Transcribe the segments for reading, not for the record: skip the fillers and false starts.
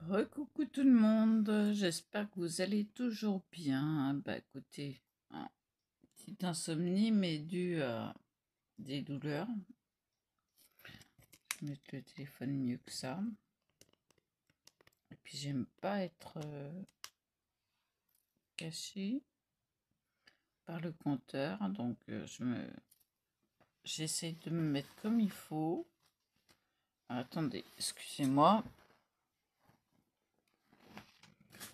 Recoucou tout le monde, j'espère que vous allez toujours bien. Bah écoutez, petite insomnie mais due à des douleurs. Je vais mettre le téléphone mieux que ça. Et puis j'aime pas être cachée par le compteur, donc j'essaie de me mettre comme il faut. Attendez, excusez-moi.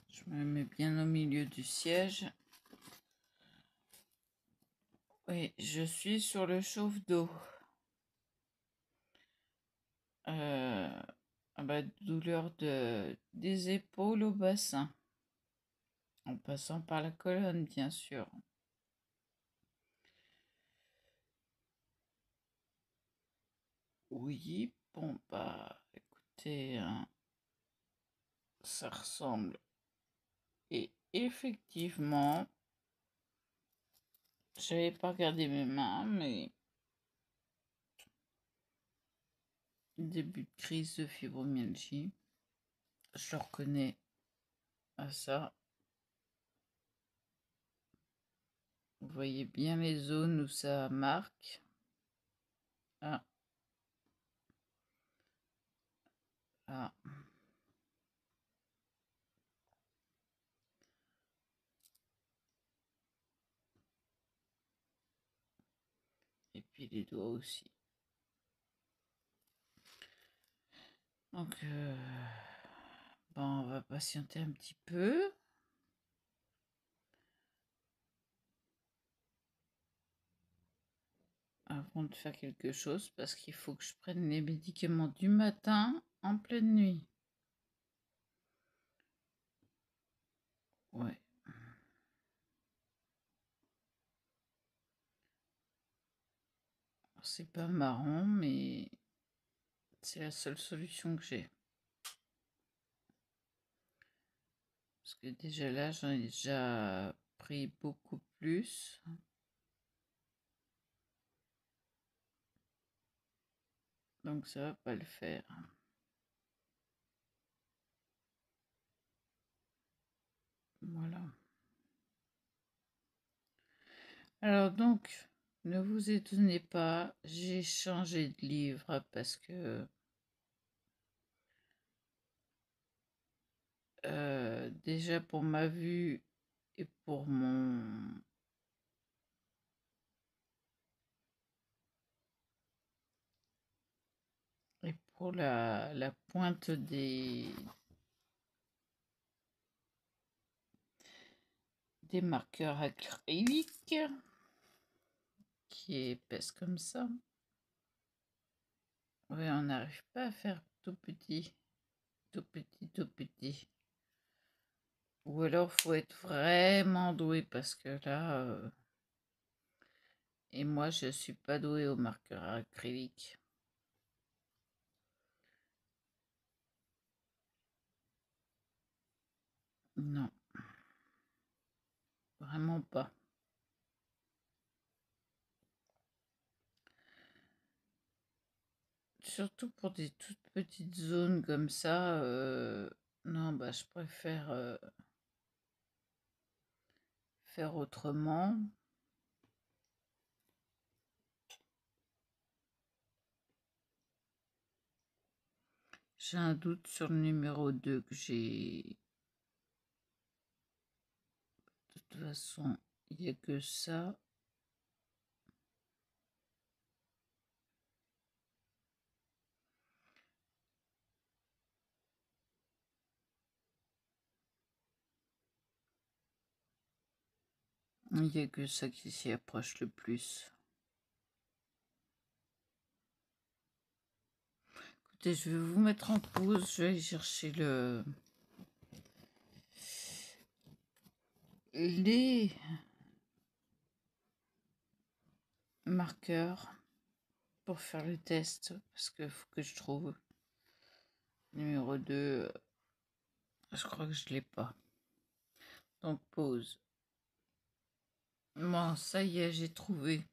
Je me mets bien au milieu du siège. Oui, je suis sur le chauffe-d'eau. Douleur des épaules au bassin, en passant par la colonne, bien sûr. Oui, bon, bah, écoutez, ça ressemble. Et effectivement, j'avais pas regardé mes mains, mais début de crise de fibromyalgie, je le reconnais à ça. Vous voyez bien les zones où ça marque. Ah. Ah. Et puis les doigts aussi. Donc, on va patienter un petit peu. Avant de faire quelque chose, parce qu'il faut que je prenne les médicaments du matin en pleine nuit. Ouais. C'est pas marrant, mais c'est la seule solution que j'ai. Parce que déjà là, j'en ai déjà pris beaucoup plus. Donc ça va pas le faire. Voilà. Alors donc, ne vous étonnez pas, j'ai changé de livre parce que déjà pour ma vue et pour mon et pour la pointe des marqueurs acryliques qui est épaisse comme ça. Ouais, on n'arrive pas à faire tout petit, tout petit, tout petit. Ou alors faut être vraiment doué parce que là, et moi je suis pas douée au marqueur acrylique. Non, vraiment pas. Surtout pour des toutes petites zones comme ça, non, bah je préfère faire autrement. J'ai un doute sur le numéro 2 que j'ai. De toute façon, il n'y a que ça. Il n'y a que ça qui s'y approche le plus. Écoutez, je vais vous mettre en pause. Je vais aller chercher les marqueurs pour faire le test. Parce qu'il faut que je trouve numéro 2. Je crois que je ne l'ai pas. Donc pause. Bon, ça y est, j'ai trouvé.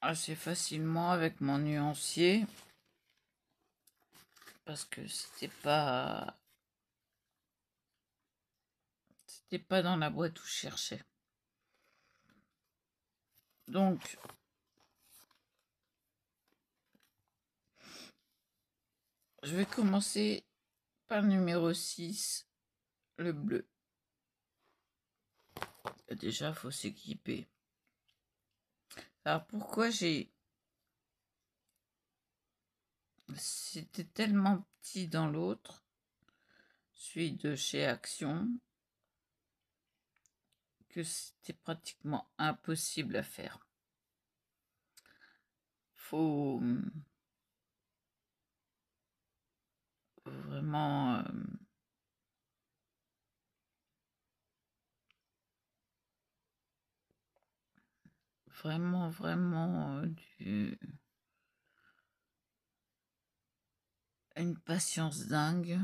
Assez facilement avec mon nuancier. parce que c'était pas dans la boîte où je cherchais. Donc, je vais commencer par le numéro 6, le bleu. Déjà, il faut s'équiper. Alors, pourquoi c'était tellement petit dans l'autre, celui de chez Action, que c'était pratiquement impossible à faire. Faut vraiment vraiment une patience dingue.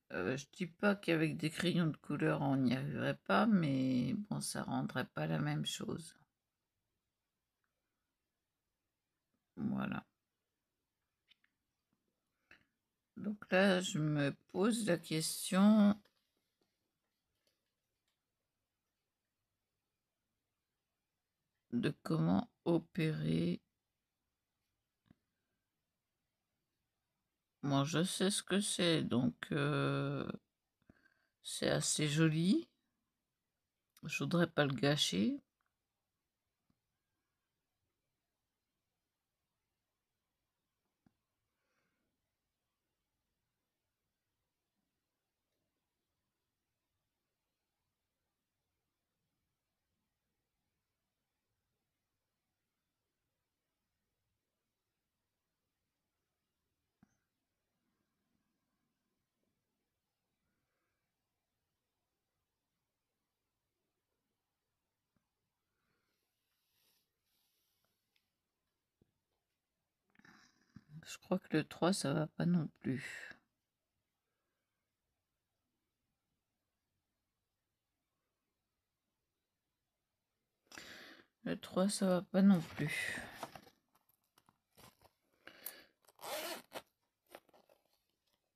Je dis pas qu'avec des crayons de couleur on n'y arriverait pas, mais bon, ça rendrait pas la même chose. Voilà. Donc là, je me pose la question de comment opérer. Moi, je sais ce que c'est, donc c'est assez joli. Je voudrais pas le gâcher. Je crois que le 3, ça va pas non plus. Le 3, ça va pas non plus.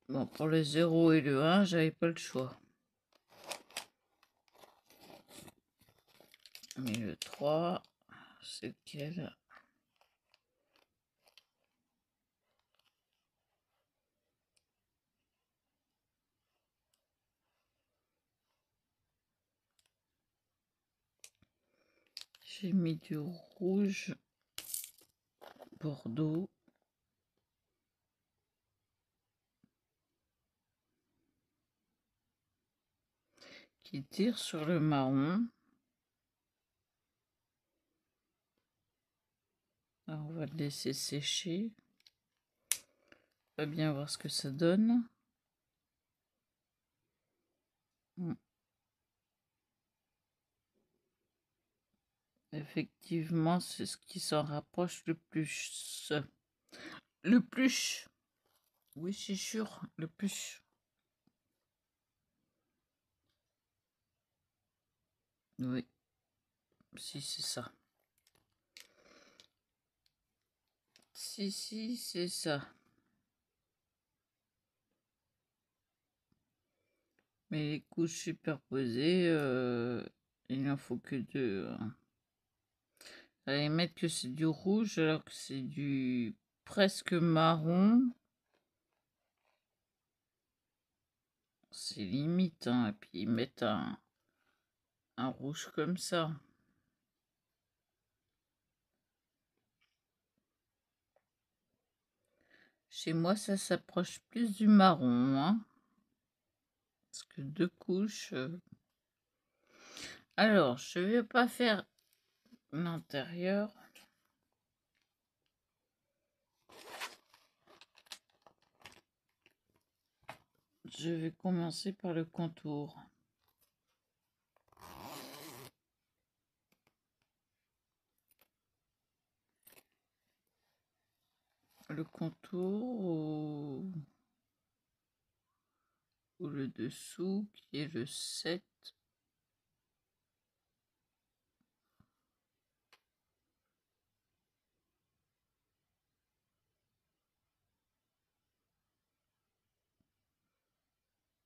Bon, pour le 0 et le 1, j'avais pas le choix. Mais le 3, c'est lequel? J'ai mis du rouge Bordeaux. Qui tire sur le marron. Alors, on va le laisser sécher. On va bien voir ce que ça donne. Effectivement, c'est ce qui s'en rapproche le plus. Le plus. Oui, c'est sûr, le plus. Oui. Si, c'est ça. Si, c'est ça. Mais les couches superposées, il n'en faut que 2. Allez mettre que c'est du rouge alors que c'est du presque marron. C'est limite, hein. Et puis ils mettent un rouge comme ça. Chez moi, ça s'approche plus du marron, hein. Parce que 2 couches. Alors, je vais pas faire l'intérieur. Je vais commencer par le contour. Le contour ou le dessous qui est le 7.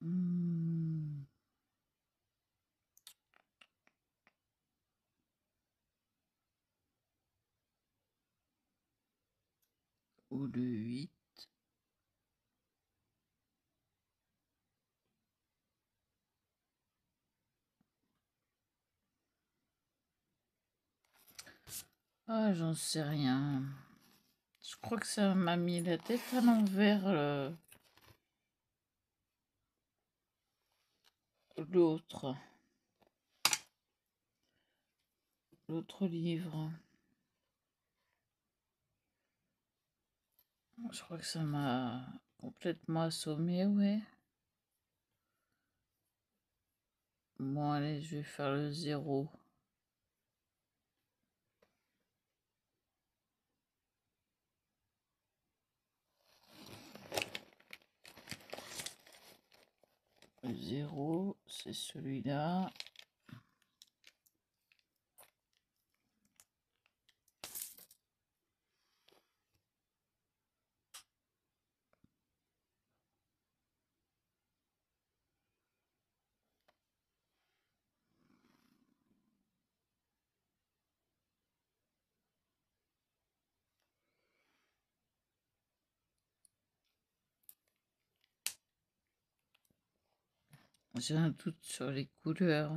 Hmm. Ou le 8. Ah, j'en sais rien. Je crois que ça m'a mis la tête à l'envers, l'autre. L'autre livre. Je crois que ça m'a complètement assommé, ouais. Bon, allez, je vais faire le 0. Le 0, c'est celui-là. J'ai un doute sur les couleurs.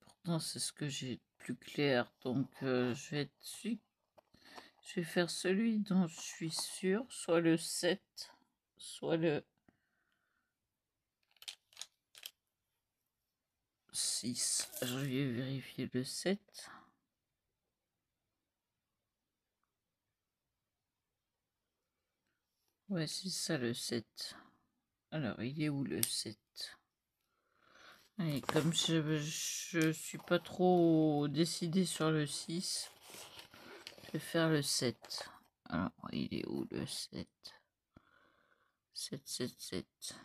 Pourtant, c'est ce que j'ai de plus clair. Donc, je vais être dessus. Je vais faire celui dont je suis sûr, soit le 7, soit le 6. Je vais vérifier le 7. Ouais, c'est ça le 7. Alors, il est où le 7? Et comme je suis pas trop décidé sur le 6, je vais faire le 7. Alors, il est où le 7? 7, 7, 7.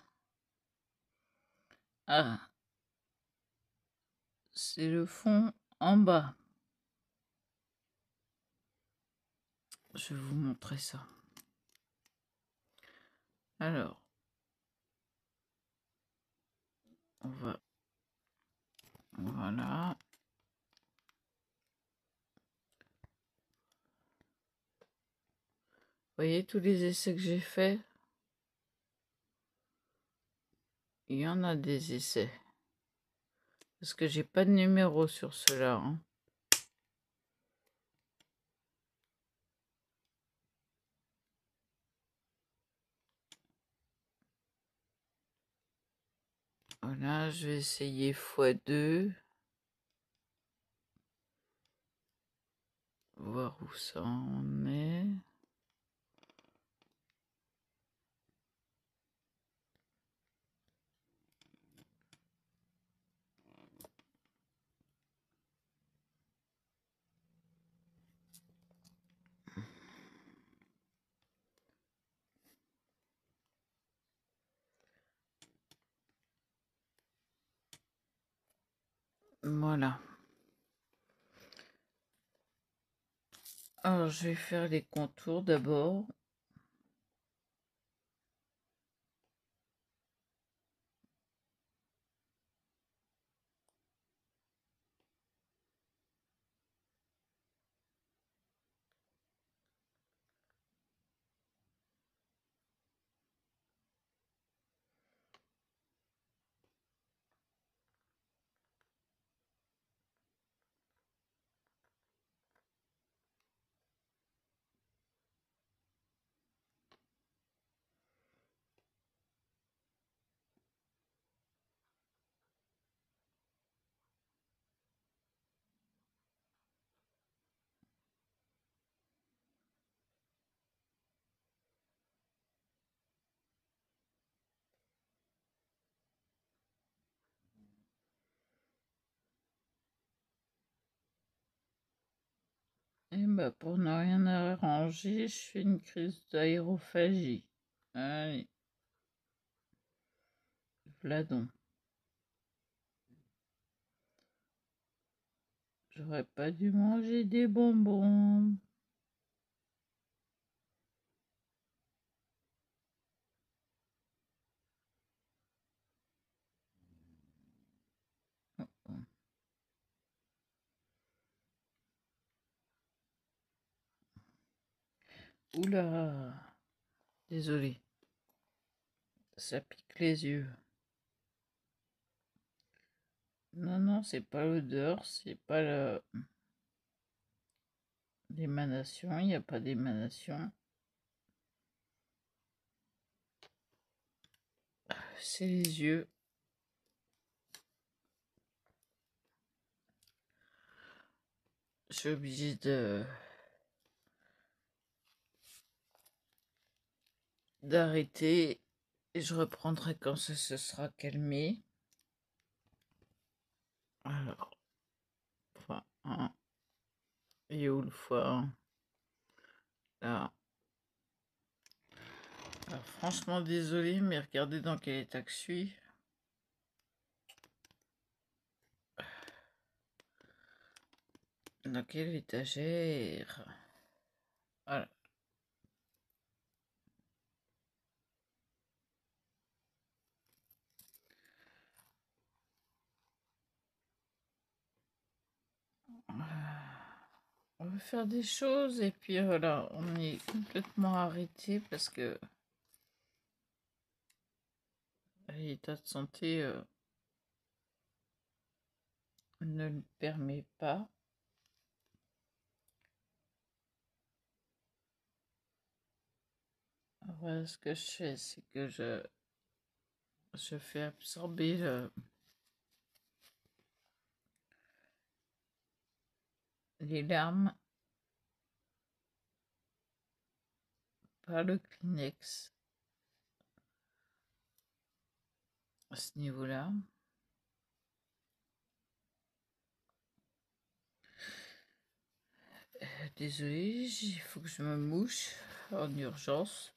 Ah, c'est le fond en bas. Je vais vous montrer ça. Alors, on va... Voilà. Vous voyez tous les essais que j'ai faits? Il y en a des essais. Parce que j'ai pas de numéro sur cela. Hein. Voilà, je vais essayer x2. Voir où ça en est. Voilà. Alors, je vais faire les contours d'abord. Et bah pour ne rien arranger, je fais une crise d'aérophagie. Allez, voilà donc. J'aurais pas dû manger des bonbons. Oh, oh. Oula, désolé, ça pique les yeux. Non, non, c'est pas l'odeur, c'est pas l'émanation, il n'y a pas d'émanation. C'est les yeux. Je suis obligée d'arrêter et je reprendrai quand ça se sera calmé. Alors, enfin, hein, et où le foie là. Alors, franchement désolé, mais regardez dans quel état que je suis. Dans quelle étagère? Voilà. On veut faire des choses et puis voilà, on est complètement arrêté parce que l'état de santé ne le permet pas. Voilà, ce que je fais, c'est que je fais absorber les larmes par le Kleenex à ce niveau-là. Désolée, il faut que je me mouche en urgence.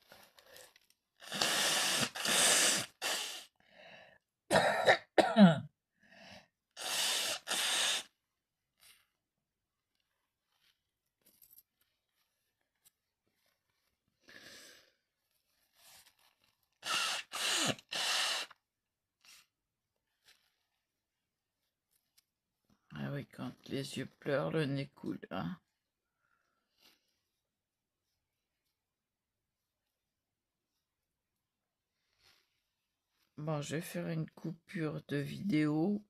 Ah oui, quand les yeux pleurent, le nez coule, hein. Bon, je vais faire une coupure de vidéo.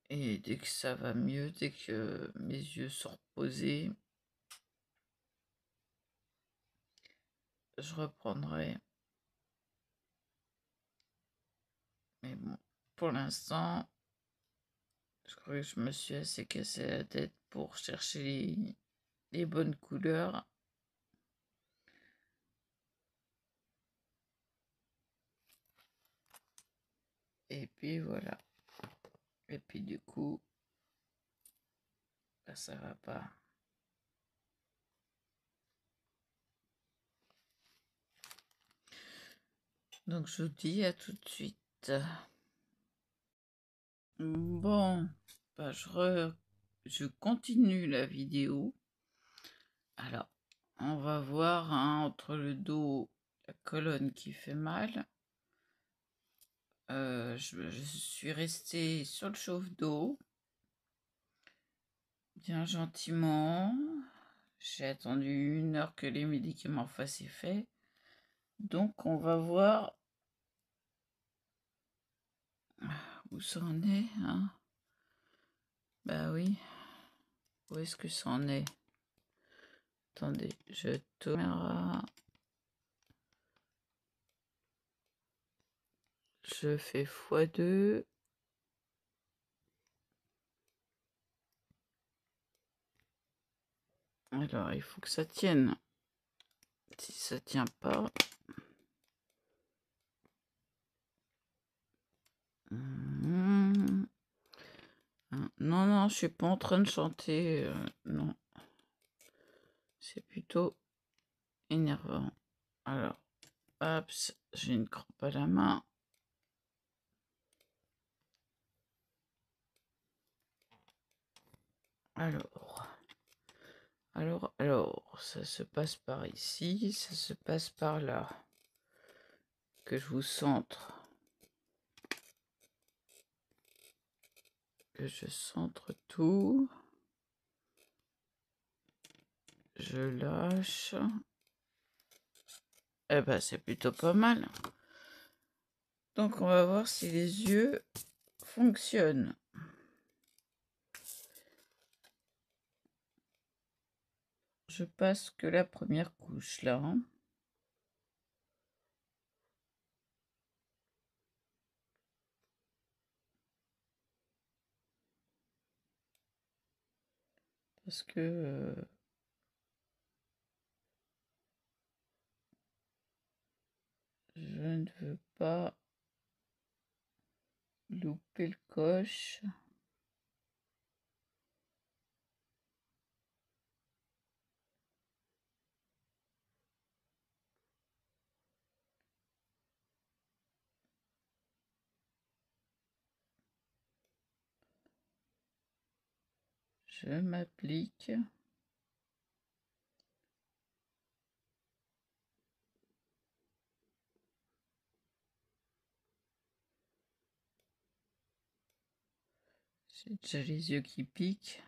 Et dès que ça va mieux, dès que mes yeux sont reposés, je reprendrai. Mais bon, pour l'instant, je crois que je me suis assez cassé la tête pour chercher les bonnes couleurs. Et puis voilà. Et puis du coup, là, ça va pas. Donc je vous dis à tout de suite. Bon, bah, je continue la vidéo. Alors, on va voir hein, entre le dos, la colonne qui fait mal. Je suis restée sur le chauffe-d'eau, bien gentiment. J'ai attendu 1 heure que les médicaments fassent effet. Donc, on va voir où ça en est. Hein. Bah oui, où est-ce que ça en est? Attendez, je tourne. Je fais x2. Alors, il faut que ça tienne. Si ça tient pas... Non, non, je suis pas en train de chanter. Non. C'est plutôt énervant. Alors, hop, j'ai une crampe à la main. Alors, ça se passe par ici, ça se passe par là. Que je vous centre. Que je centre tout. Je lâche. Eh ben, c'est plutôt pas mal. Donc, on va voir si les yeux fonctionnent. Je passe que la première couche là. Hein. Parce que je ne veux pas louper le coche. Je m'applique. J'ai déjà les yeux qui piquent.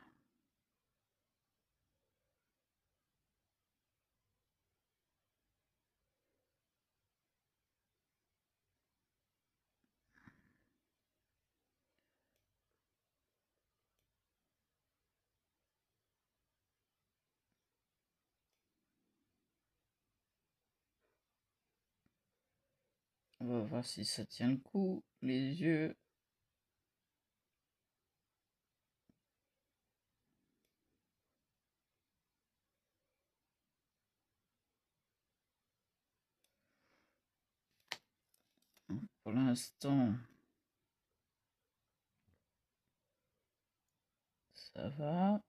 On va voir si ça tient le coup. Les yeux. Pour l'instant, ça va.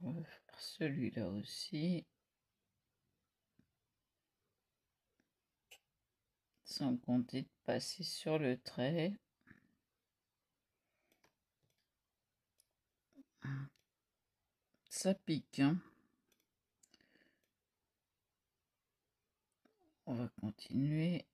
On va faire celui-là aussi. Sans compter de passer sur le trait. Ça pique, hein. On va continuer.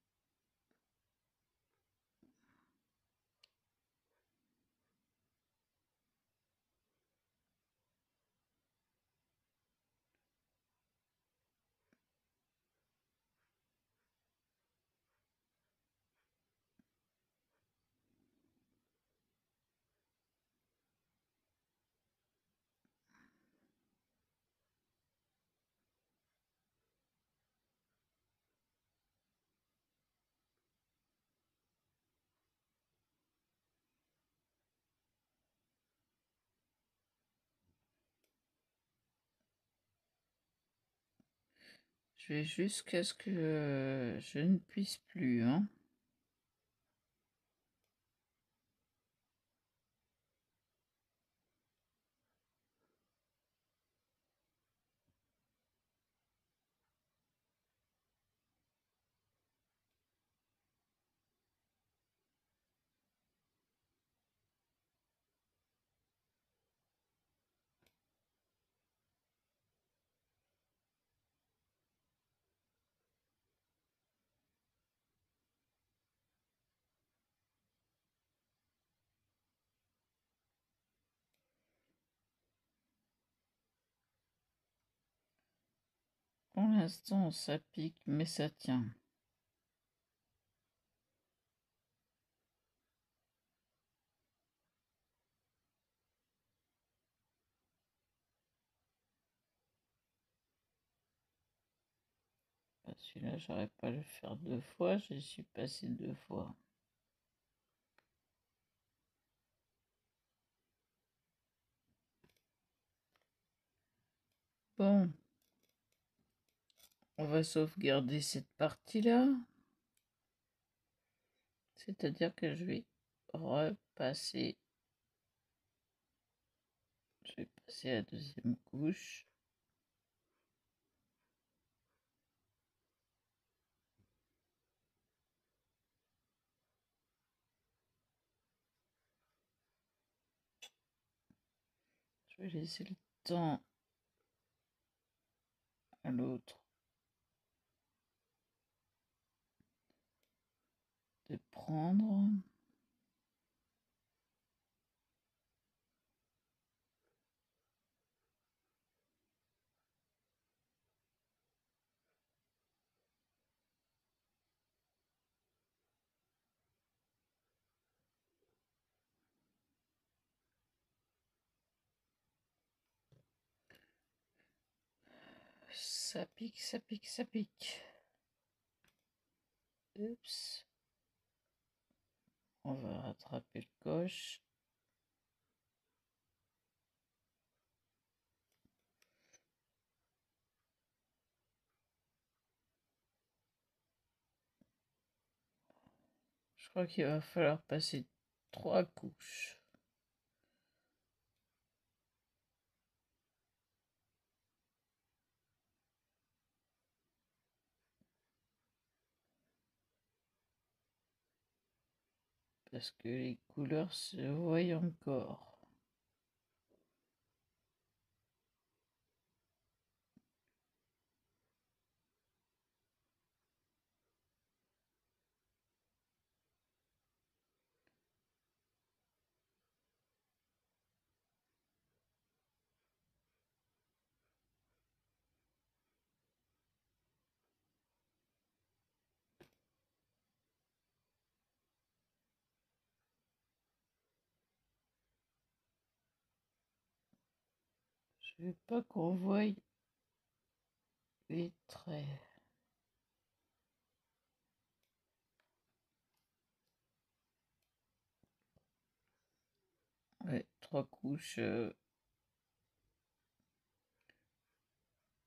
Je vais jusqu'à ce que je ne puisse plus, hein. Pour l'instant, ça pique, mais ça tient. Celui-là, j'aurais pas le faire 2 fois, j'y suis passé 2 fois. Bon, on va sauvegarder cette partie-là. C'est-à-dire que je vais repasser. Je vais passer à la deuxième couche. Je vais laisser le temps à l'autre de prendre. Ça pique, ça pique, ça pique. Oups. On va rattraper le coche. Je crois qu'il va falloir passer 3 couches. Parce que les couleurs se voient encore. Je veux pas qu'on voie les traits. Ouais, 3 couches.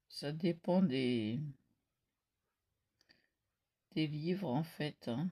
Ça dépend des livres en fait. Hein.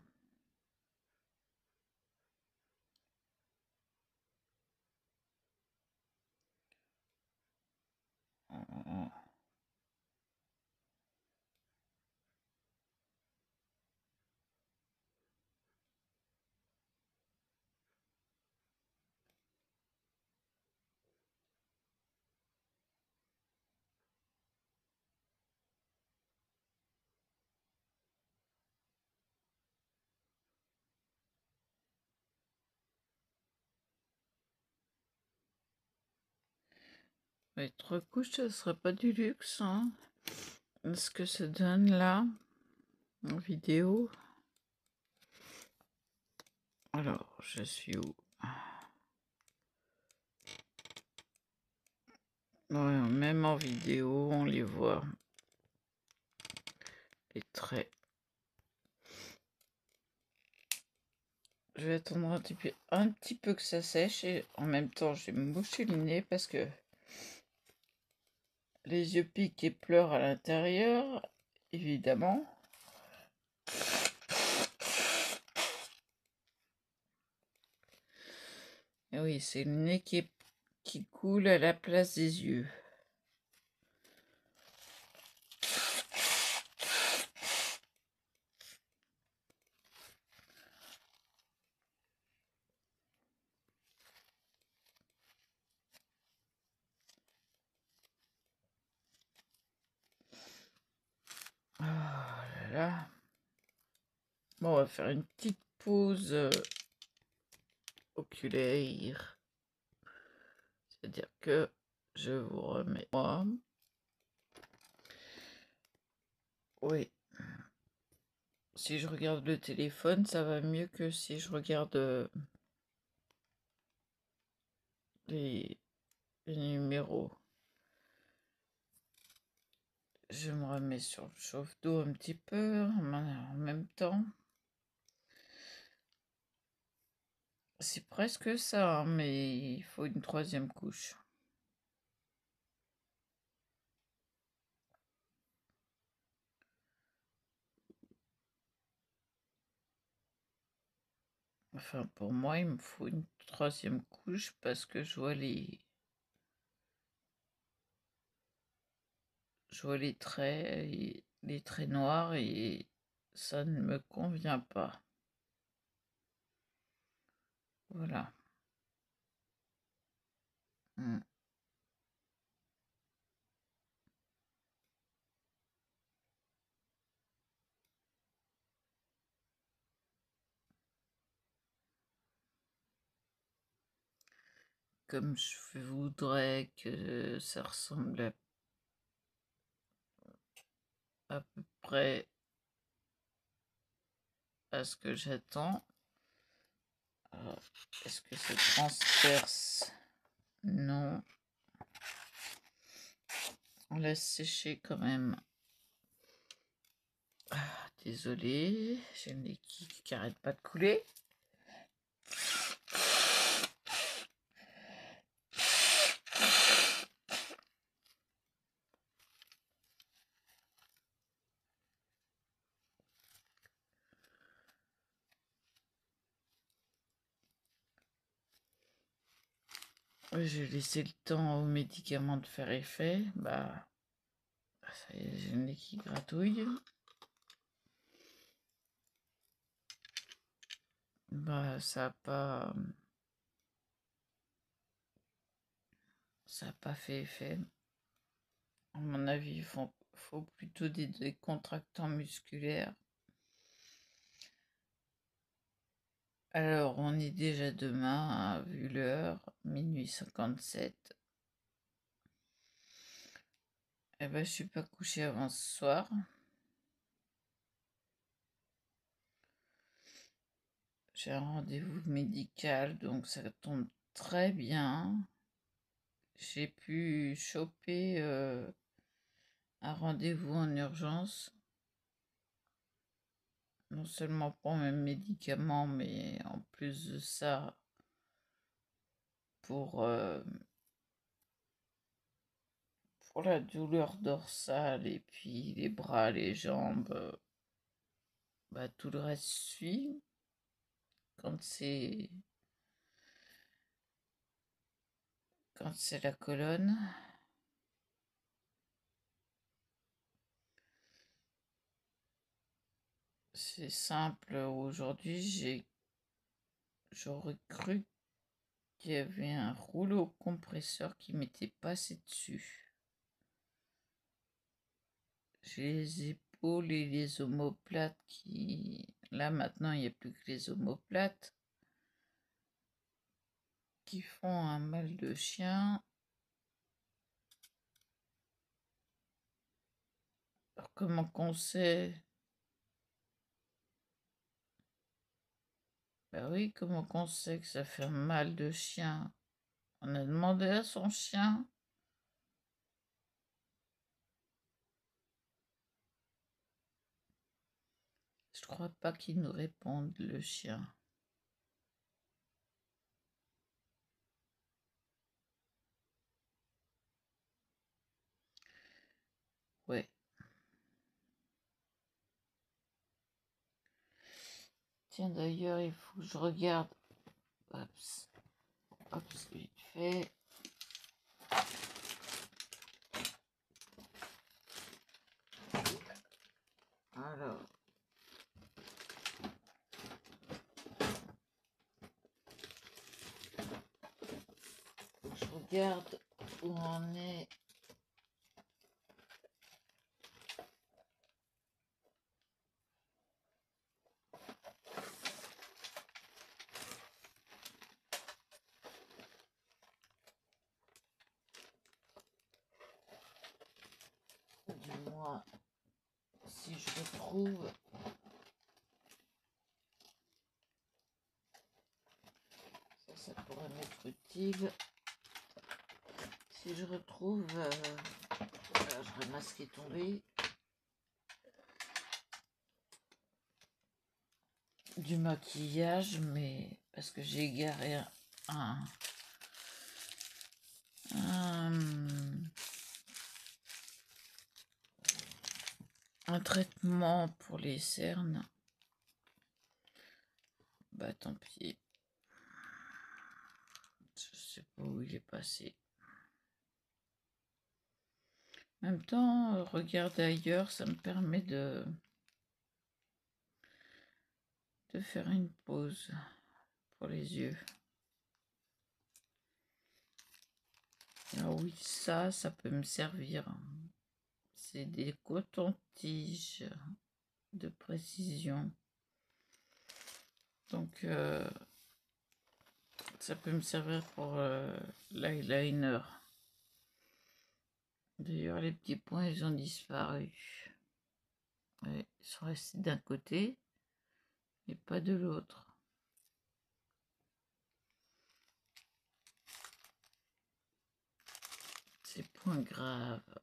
Mais 3 couches, ça serait pas du luxe. Hein. Ce que ça donne là, en vidéo. Alors, je suis où? Ouais, même en vidéo, on les voit. Les traits. Je vais attendre un petit peu que ça sèche et en même temps, je vais me moucher le nez parce que les yeux piquent et pleurent à l'intérieur, évidemment. Et oui, c'est le nez qui coule à la place des yeux. Oh là là. Bon, on va faire une petite pause oculaire. C'est-à-dire que je vous remets moi. Oui. Si je regarde le téléphone, ça va mieux que si je regarde les numéros. Je me remets sur le chauffe-d'eau un petit peu en même temps. C'est presque ça, hein, mais il faut une 3e couche. Enfin, pour moi, il me faut une troisième couche parce que je vois les traits, les traits noirs et ça ne me convient pas. Voilà. Mm. Comme je voudrais que ça ressemble à peu près à ce que j'attends. Est-ce que ça transperce? Non. On laisse sécher quand même. Ah, désolé, j'ai une liquide qui arrête pas de couler. J'ai laissé le temps aux médicaments de faire effet. Bah, ça y est, j'ai une nez qui gratouille. Bah, ça a pas fait effet. À mon avis, il faut plutôt des décontractants musculaires. Alors, on est déjà demain, vu l'heure, minuit 57. Eh ben, je suis pas couchée avant ce soir. J'ai un rendez-vous médical, donc ça tombe très bien. J'ai pu choper un rendez-vous en urgence, non seulement pour mes médicaments, mais en plus de ça, pour la douleur dorsale et puis les bras, les jambes, bah, tout le reste suit. Quand c'est la colonne. C'est simple, aujourd'hui j'aurais cru qu'il y avait un rouleau compresseur qui m'était passé dessus. J'ai les épaules et les omoplates qui... Là maintenant il n'y a plus que les omoplates qui font un mal de chien. Alors comment qu'on sait? Bah oui, comment qu'on sait que ça fait un mal de chien? On a demandé à son chien. Je crois pas qu'il nous réponde, le chien. Ouais. Tiens, d'ailleurs, il faut que je regarde. Hop, hop, vite fait. Alors. Je regarde où on est. Dis-moi si je retrouve. Ça pourrait m'être utile. Si je retrouve. Alors, je ramasse ce qui est tombé. Du maquillage, mais parce que j'ai garé un traitement pour les cernes. Bah tant pis. Je sais pas où il est passé. En même temps, regarder ailleurs, ça me permet de faire une pause pour les yeux. Ah oui, ça peut me servir. C'est des cotons-tiges de précision. Donc, ça peut me servir pour l'eyeliner. D'ailleurs, les petits points, ils ont disparu. Ouais, ils sont restés d'un côté, mais pas de l'autre. Ces points graves.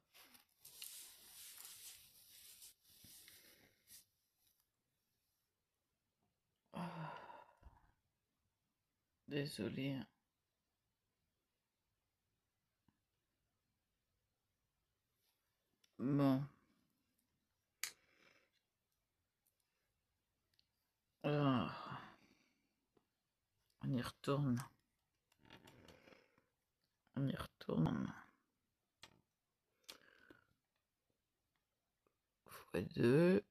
Oh, désolé. Bon. Ah, on y retourne. On y retourne. Fois 2.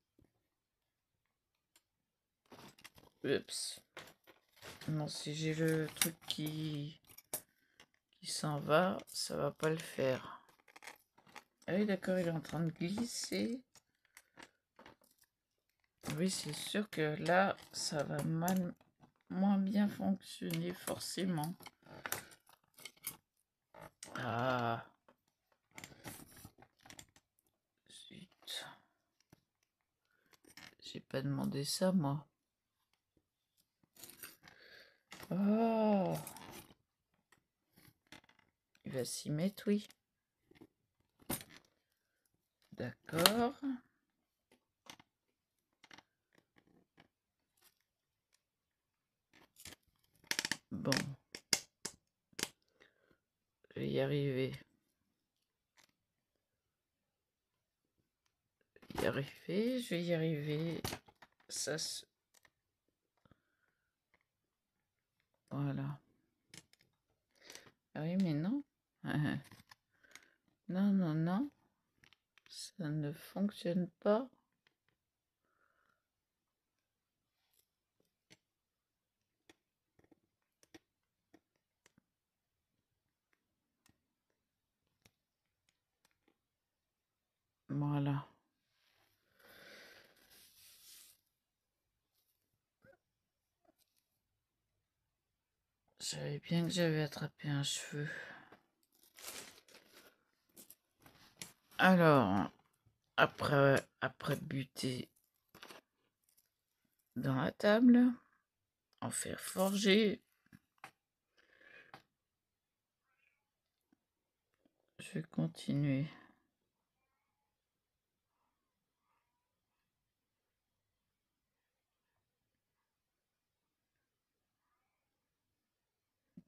Oups. Non, si j'ai le truc qui s'en va, ça va pas le faire. Ah oui, d'accord, il est en train de glisser. Oui, c'est sûr que là, ça va moins bien fonctionner forcément. Ah. Zut. J'ai pas demandé ça, moi. Oh. Il va s'y mettre, oui. D'accord. Bon. Je vais y arriver. Je vais y arriver. Ça se... Voilà. Ah oui, mais non. Non, non, non. Ça ne fonctionne pas. Voilà. Je savais bien que j'avais attrapé un cheveu. Alors, après buter dans la table, en faire forger, je vais continuer.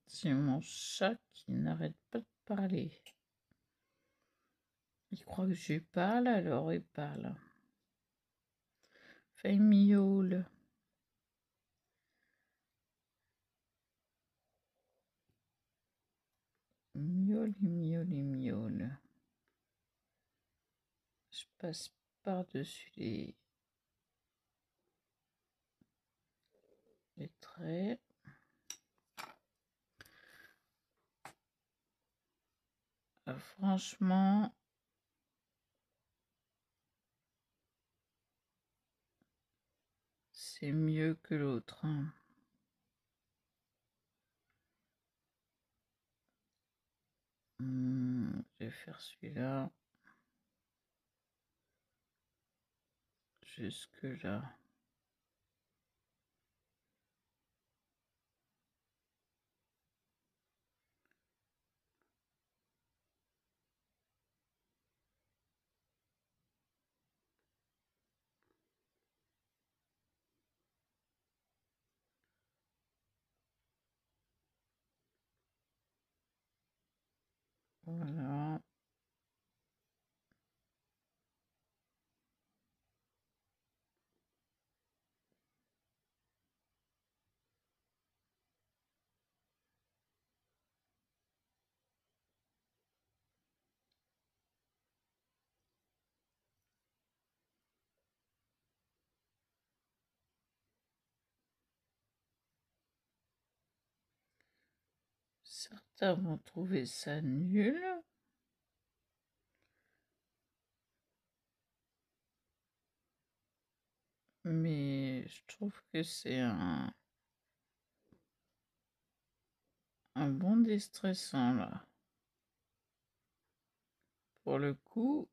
C'est mon chat qui n'arrête pas de parler. Il croit que je parle, alors il parle. Fais miaule. Miaule, miaule, miaule. Je passe par-dessus les traits. Franchement, c'est mieux que l'autre. Je vais faire celui-là. Jusque là. Voilà. Certains vont trouver ça nul. Mais je trouve que c'est un bon déstressant là. Pour le coup,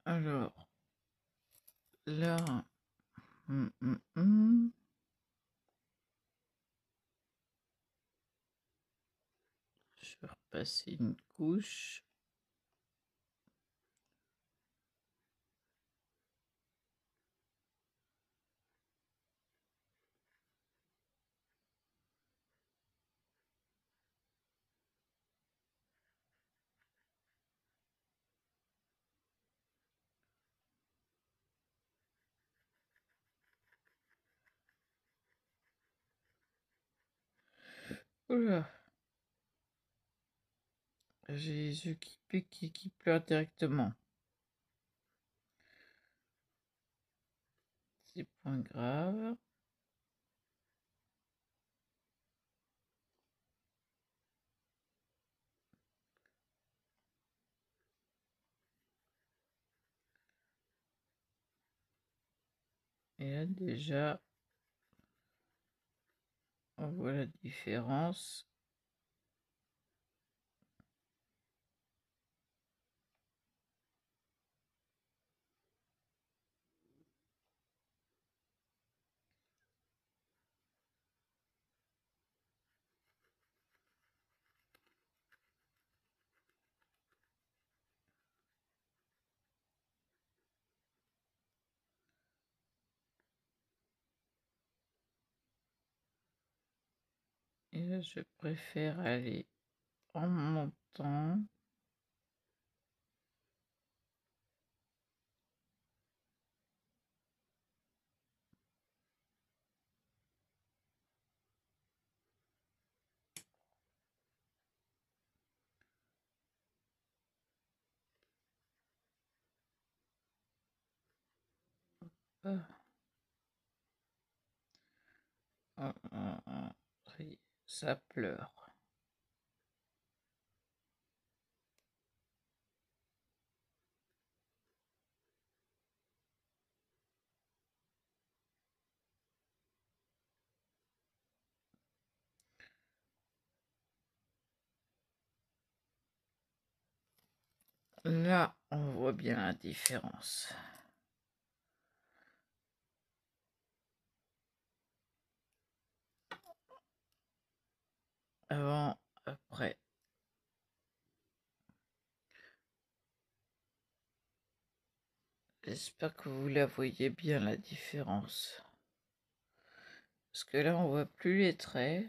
alors là, je vais repasser une couche. Oula, j'ai les yeux qui piquent et qui pleurent directement. C'est point grave. Et là déjà, on voit la différence. Et là, je préfère aller en montant. Ça pleure. Là, on voit bien la différence. Avant, après. J'espère que vous la voyez bien, la différence. Parce que là, on voit plus les traits.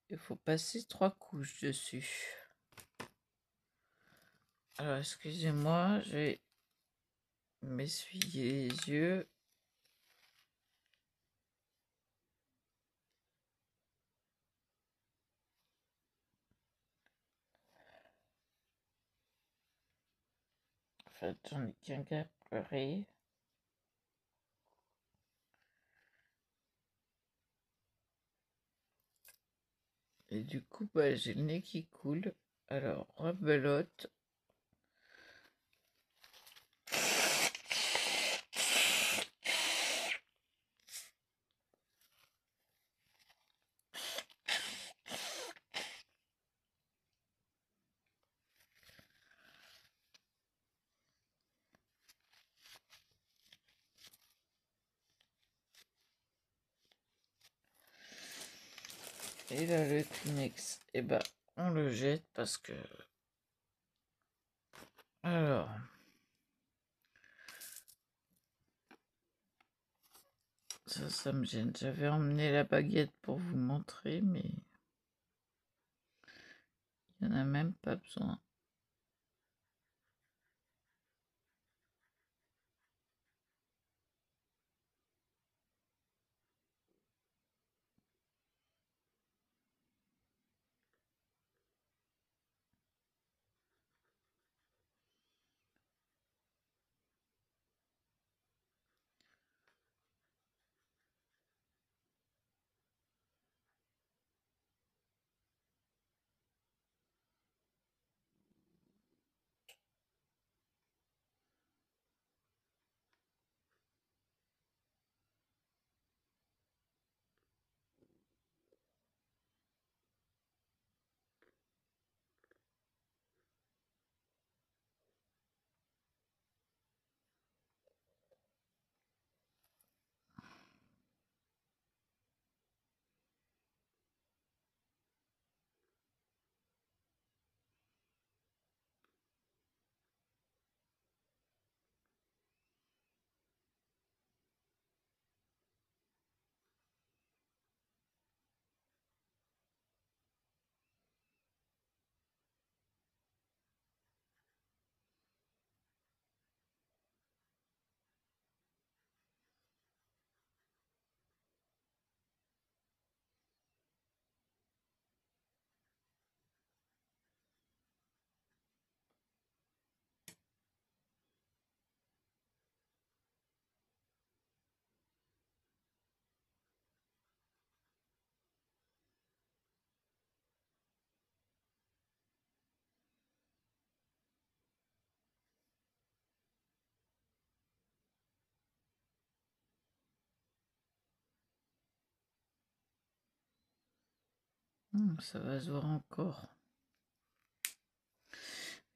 Il faut passer 3 couches dessus. Alors, excusez-moi, je vais m'essuyer les yeux. En fait, j'en ai qu'un qu'à pleurer. Et du coup, bah, j'ai le nez qui coule. Alors, rebelote. Et là, le Kleenex, eh ben, on le jette parce que... Alors... Ça me gêne. J'avais emmené la baguette pour vous montrer, mais... Il n'y en a même pas besoin. Ça va se voir encore.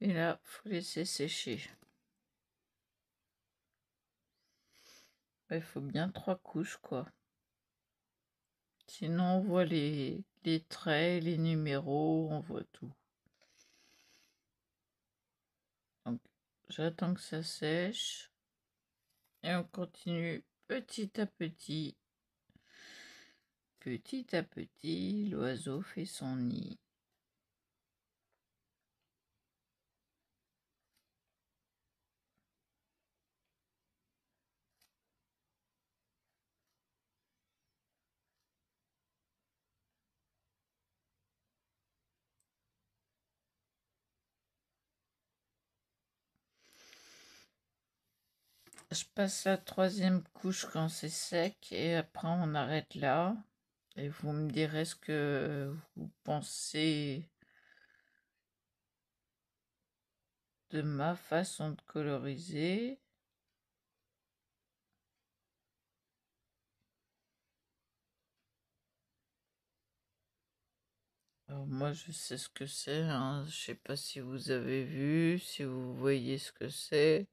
Et là, faut laisser sécher. Il faut bien 3 couches, quoi. Sinon, on voit les traits, les numéros, on voit tout. Donc, j'attends que ça sèche. Et on continue petit à petit. Petit à petit, l'oiseau fait son nid. Je passe la 3e couche quand c'est sec et après on arrête là. Et vous me direz ce que vous pensez de ma façon de coloriser. Alors moi je sais ce que c'est, hein. Je sais pas si vous avez vu, si vous voyez ce que c'est.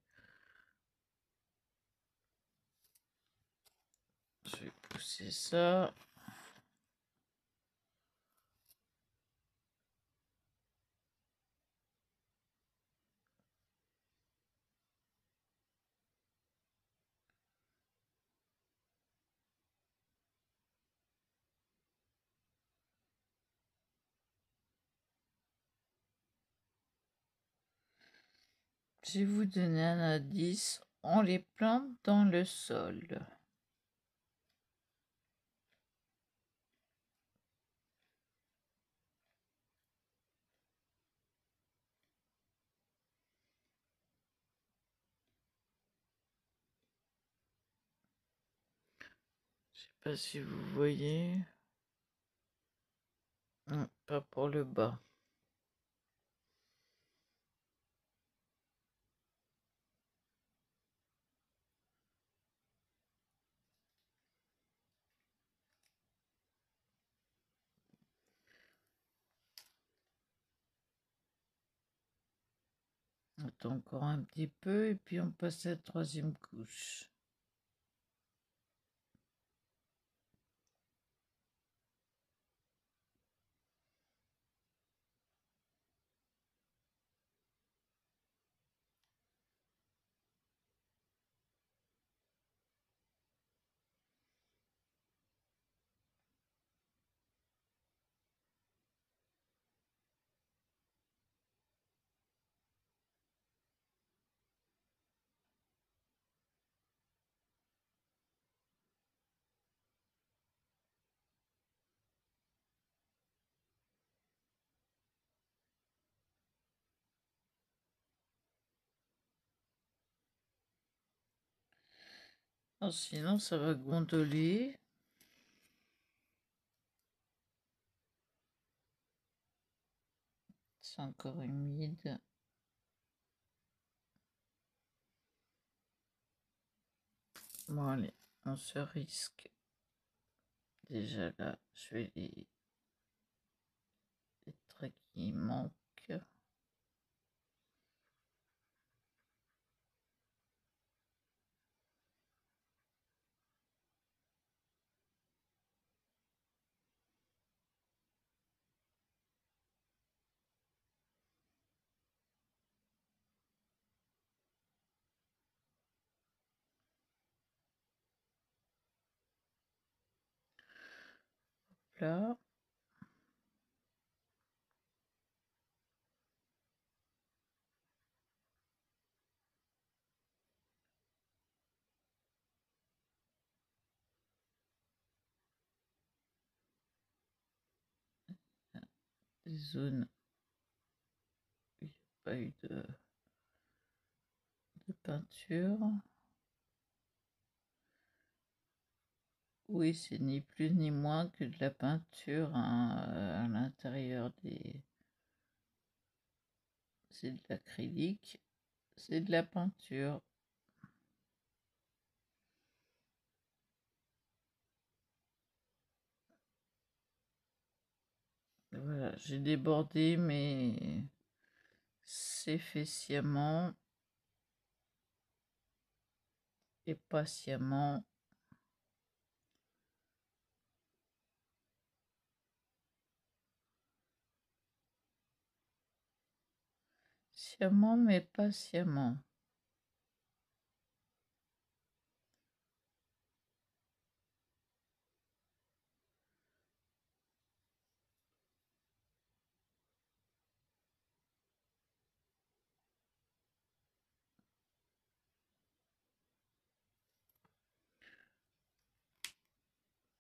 Je vais pousser ça. Je vais vous donner un indice. On les plante dans le sol. Je sais pas si vous voyez. Non, pas pour le bas. On attend encore un petit peu et puis on passe à la 3e couche. Oh, sinon, ça va gondoler. C'est encore humide. Bon, allez, on se risque. Déjà là, je vais les traits qui manquent. Là, des zones où il n'y a pas eu de peinture. Oui, c'est ni plus ni moins que de la peinture hein, à l'intérieur des... C'est de l'acrylique, c'est de la peinture. Voilà, j'ai débordé, mais c'est fait sciemment et patiemment. Sciemment, mais patiemment.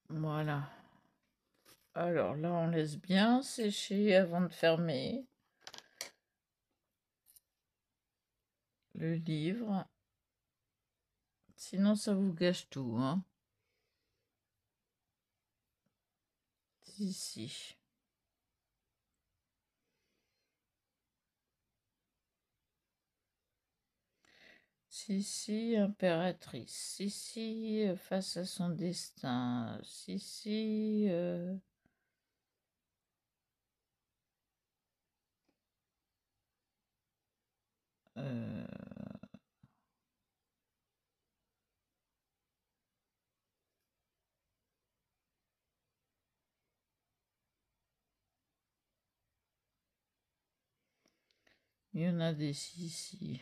Voilà. Alors là, on laisse bien sécher avant de fermer le livre. Sinon, ça vous gâche tout, hein. Ici. Sissi, impératrice. Sissi, face à son destin. Sissi, il y en a des Sissi.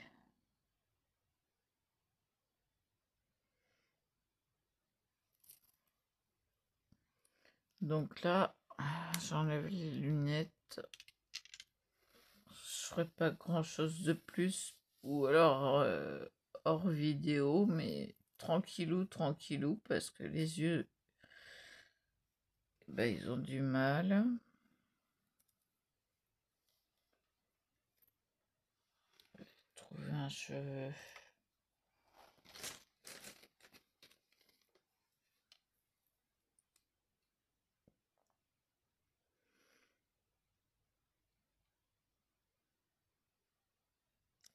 Donc là, j'enlève les lunettes. Je ferai pas grand chose de plus. Ou alors hors vidéo, mais tranquillou, tranquillou, parce que les yeux, ben, ils ont du mal. Trouver un cheveu.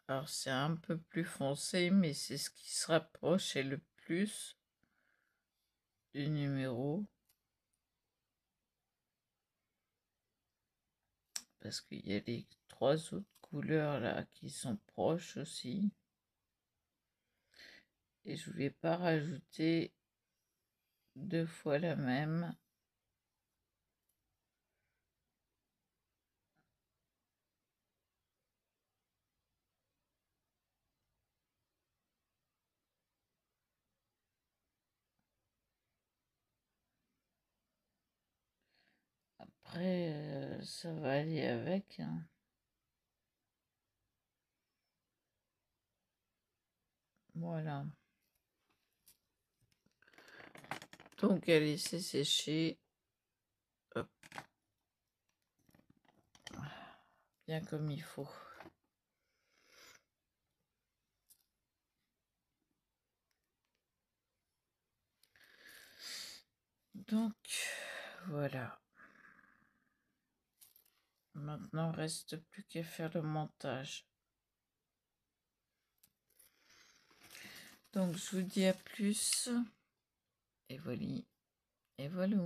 Alors c'est un peu plus foncé, mais c'est ce qui se rapprochait le plus du numéro. Parce qu'il y a les 3 autres couleurs là qui sont proches aussi. Et je voulais pas rajouter 2 fois la même. Après, ça va aller avec, hein. Voilà. Donc, à laisser sécher. Hop. Bien comme il faut. Donc, voilà. Maintenant, reste plus qu'à faire le montage. Donc, je vous dis à plus. Et voilà. Et voilà.